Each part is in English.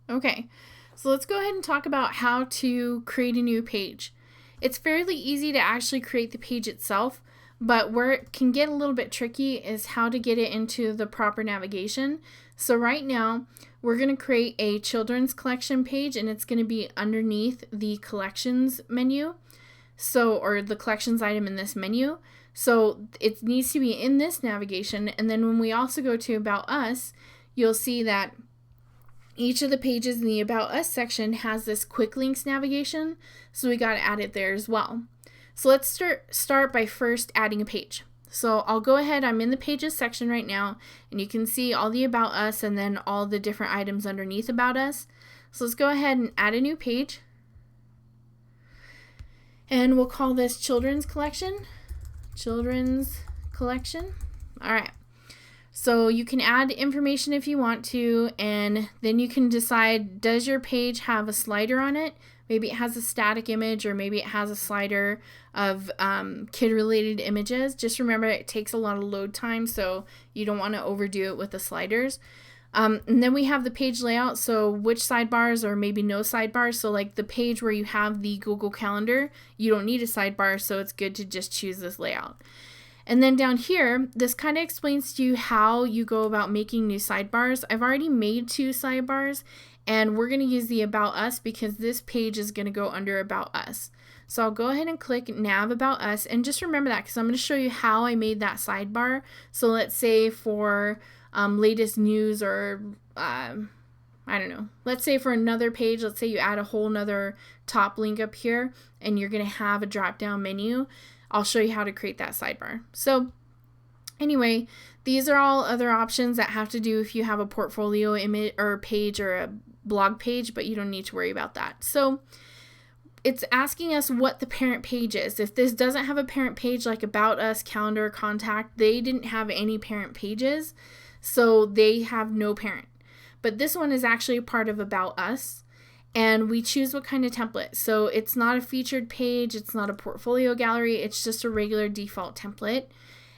Okay, so let's go ahead and talk about how to create a new page. It's fairly easy to actually create the page itself, but where it can get a little bit tricky is how to get it into the proper navigation. So right now, we're going to create a children's collection page, and it's going to be underneath the collections menu. Or the collections item in this menu. So it needs to be in this navigation. And then when we also go to About Us, you'll see that each of the pages in the About Us section has this quick links navigation. So we got to add it there as well. So let's start by first adding a page. So I'll go ahead, I'm in the pages section right now, and you can see all the About Us and then all the different items underneath About Us. So let's go ahead and add a new page. And we'll call this Children's Collection. Children's Collection. All right. So you can add information if you want to, and then you can decide, does your page have a slider on it? Maybe it has a static image, or maybe it has a slider of kid-related images. Just remember, it takes a lot of load time, so you don't want to overdo it with the sliders. And then we have the page layout, so which sidebars or maybe no sidebars. So like the page where you have the Google Calendar, you don't need a sidebar, so it's good to just choose this layout. And then down here, this kind of explains to you how you go about making new sidebars. I've already made 2 sidebars, and we're going to use the About Us because this page is going to go under About Us. So I'll go ahead and click Nav About Us, and just remember that because I'm going to show you how I made that sidebar. So let's say for latest news, or I don't know, let's say for another page, let's say you add a whole nother top link up here and you're going to have a drop down menu. I'll show you how to create that sidebar. So anyway, these are all other options that have to do if you have a portfolio image or page or a blog page, but you don't need to worry about that. So it's asking us what the parent page is. If this doesn't have a parent page like About Us, Calendar, Contact, they didn't have any parent pages, so they have no parent. But this one is actually a part of About Us, and we choose what kind of template. So it's not a featured page, it's not a portfolio gallery, it's just a regular default template.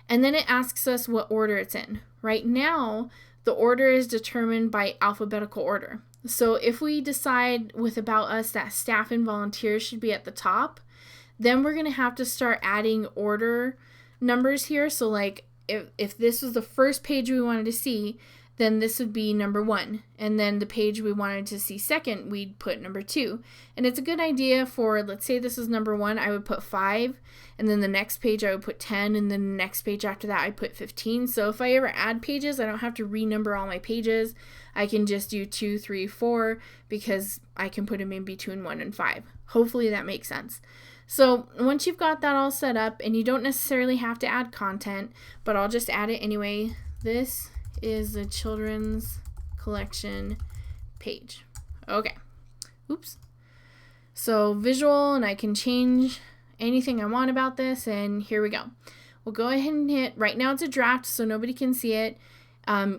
And then it asks us what order it's in. Right now, the order is determined by alphabetical order. So if we decide with About Us that staff and volunteers should be at the top, then we're going to have to start adding order numbers here. So like if this was the first page we wanted to see, then this would be number 1. And then the page we wanted to see second, we'd put number 2. And it's a good idea for, let's say this is number 1, I would put 5. And then the next page I would put 10. And then the next page after that I put 15. So if I ever add pages, I don't have to renumber all my pages. I can just do 2, 3, 4 because I can put them in between 1 and 5. Hopefully that makes sense. So once you've got that all set up, and you don't necessarily have to add content, but I'll just add it anyway. This is the Children's Collection page. Okay. Oops. So visual, and I can change anything I want about this, and here we go. We'll go ahead and hit, right now it's a draft, so nobody can see it.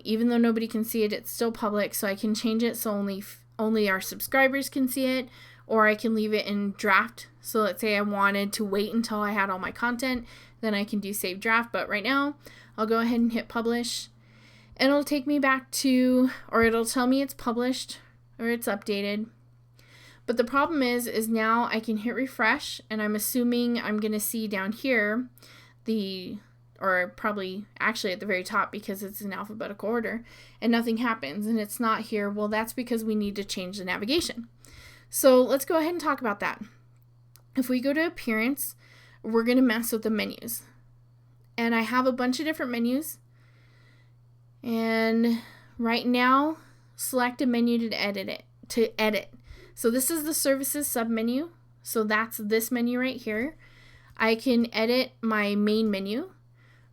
Even though nobody can see it, it's still public, so I can change it so only our subscribers can see it, or I can leave it in draft. So let's say I wanted to wait until I had all my content, then I can do save draft, but right now I'll go ahead and hit publish, and it'll take me back to, or it'll tell me it's published or it's updated. But the problem is now I can hit refresh, and I'm assuming I'm going to see down here or probably actually at the very top because it's in alphabetical order, and nothing happens and it's not here. Well, that's because we need to change the navigation. So let's go ahead and talk about that. If we go to appearance, we're going to mess with the menus. And I have a bunch of different menus. And right now, select a menu to edit. So this is the services submenu. So that's this menu right here. I can edit my main menu,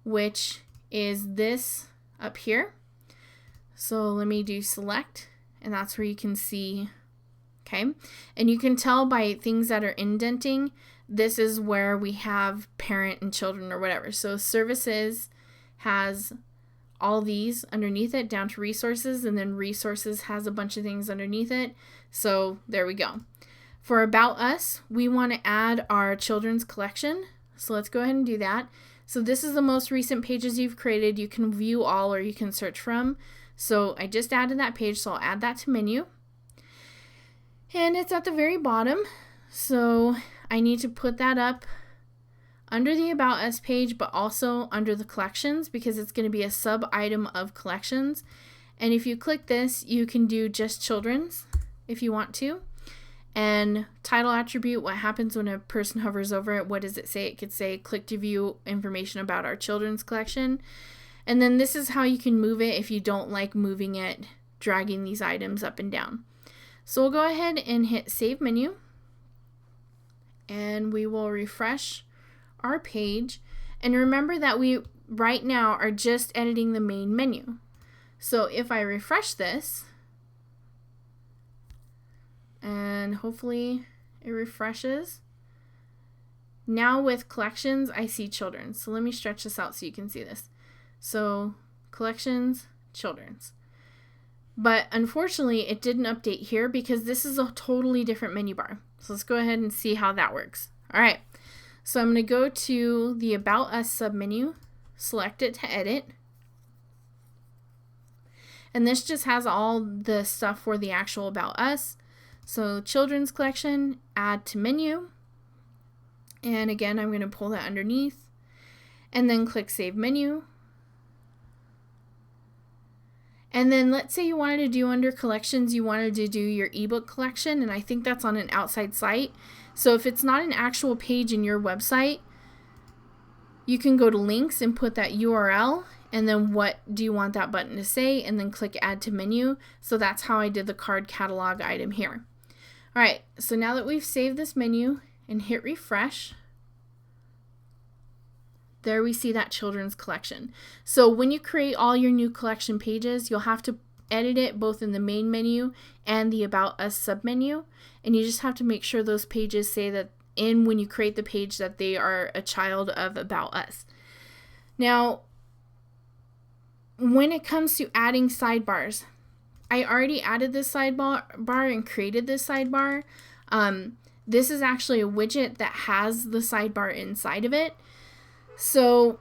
which is this up here. So let me do select, and that's where you can see, okay? And you can tell by things that are indenting, this is where we have parent and children or whatever. So services has all these underneath it down to resources, and then resources has a bunch of things underneath it. So there we go. For About Us, we want to add our children's collection. So let's go ahead and do that. So this is the most recent pages you've created. You can view all, or you can search from. So I just added that page, so I'll add that to menu. And it's at the very bottom, so I need to put that up under the About Us page, but also under the collections, because it's going to be a sub item of collections. And if you click this, you can do just children's if you want to. And title attribute, what happens when a person hovers over it, what does it say? It could say click to view information about our children's collection. And then this is how you can move it if you don't like moving it, dragging these items up and down. So we'll go ahead and hit Save Menu, and we will refresh our page. And remember that we right now are just editing the main menu. So if I refresh this, and hopefully it refreshes, now with collections I see children's. So let me stretch this out so you can see this. So collections, children's. But unfortunately it didn't update here because this is a totally different menu bar. So let's go ahead and see how that works. Alright, so I'm going to go to the About Us submenu, select it to edit. And this just has all the stuff for the actual About Us. So children's collection, add to menu. And again, I'm going to pull that underneath. And then click Save Menu. And then let's say you wanted to do under collections, you wanted to do your ebook collection, and I think that's on an outside site. So if it's not an actual page in your website, you can go to links and put that URL, and then what do you want that button to say, and then click Add to Menu. So that's how I did the card catalog item here. Alright, so now that we've saved this menu and hit refresh, there we see that children's collection. So when you create all your new collection pages, you'll have to edit it both in the main menu and the About Us submenu, and you just have to make sure those pages say that when you create the page that they are a child of About Us. Now, when it comes to adding sidebars, I already added this sidebar and created this sidebar. This is actually a widget that has the sidebar inside of it. So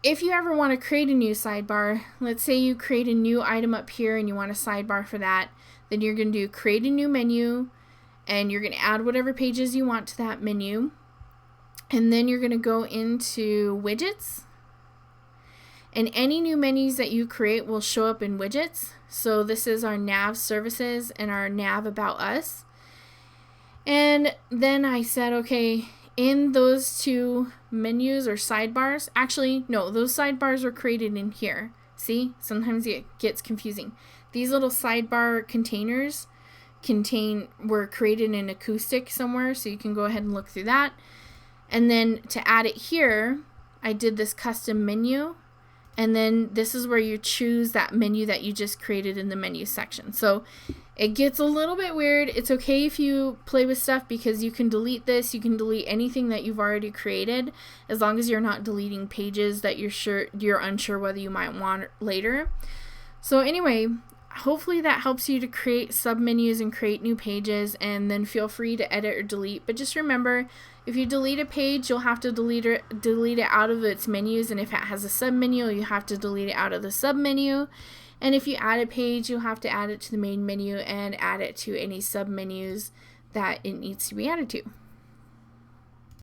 if you ever want to create a new sidebar, let's say you create a new item up here and you want a sidebar for that, then you're going to do create a new menu, and you're going to add whatever pages you want to that menu. And then you're going to go into widgets, and any new menus that you create will show up in widgets. So this is our nav services and our nav About Us. And then I said, okay, in those two menus or sidebars, actually, no, those sidebars were created in here. See, sometimes it gets confusing. These little sidebar containers were created in acoustic somewhere, so you can go ahead and look through that. And then to add it here, I did this custom menu. And then this is where you choose that menu that you just created in the menu section. So it gets a little bit weird. It's okay if you play with stuff, because you can delete this. You can delete anything that you've already created, as long as you're not deleting pages that you're unsure whether you might want later. So anyway, hopefully that helps you to create submenus and create new pages, and then feel free to edit or delete. But just remember, if you delete a page, you'll have to delete it out of its menus, and if it has a submenu, you have to delete it out of the submenu. And if you add a page, you'll have to add it to the main menu and add it to any submenus that it needs to be added to.